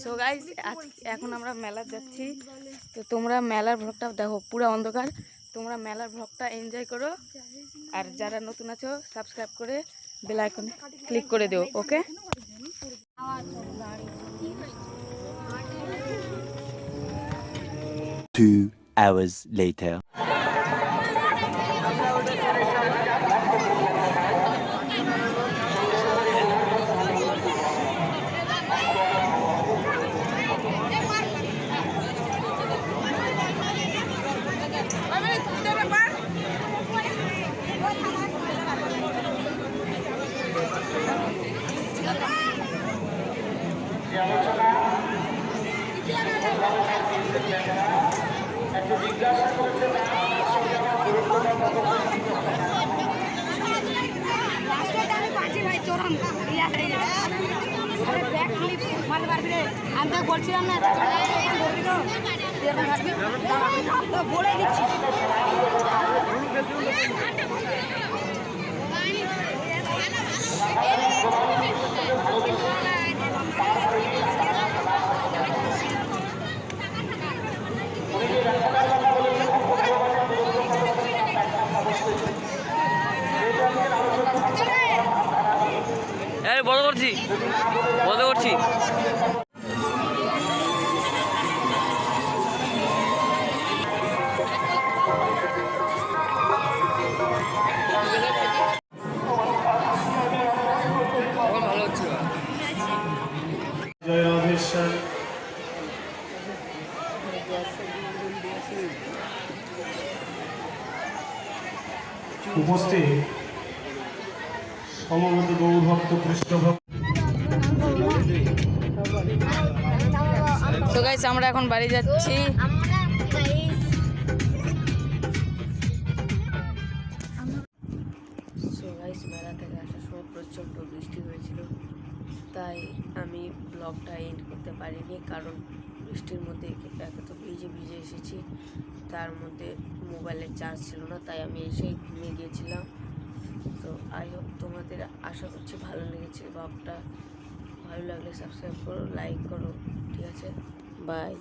So guys এখন আমরা মেলা যাচ্ছি, তো তোমরা মেলার ব্লগটা দেখো, পুরো অন্ধকার। তোমরা মেলার ব্লগটা এনজয় করো, আর যারা নতুন আছো সাবস্ক্রাইব করে বেল আইকনে ক্লিক করে দিও। ওকে, 2 hours later. আমি তো বলছিলাম না বলে দিচ্ছি। বন্ধ করছি। উপস্থিত সমবেত গৌরভক্ত কৃষ্ণ ভক্ত। তো গাইস আমরা এখন বাড়ি যাচ্ছি। সো গাইস মেলা থেকে আসার সময় প্রচণ্ড বৃষ্টি হয়েছিল, তাই আমি ব্লগটা এন্ড করতে পারিনি, কারণ বৃষ্টির মধ্যে একে তো ভিজে এসেছি, তার মধ্যে মোবাইলের চার্জ ছিল না, তাই আমি এসেই ঘুমিয়ে গিয়েছিলাম। তো আই হোপ তোমাদের আশা করছি ভালো লেগেছে ব্লগটা। ভালো লাগলে সাবস্ক্রাইব করো, লাইক করো, ঠিক আছে? বাই।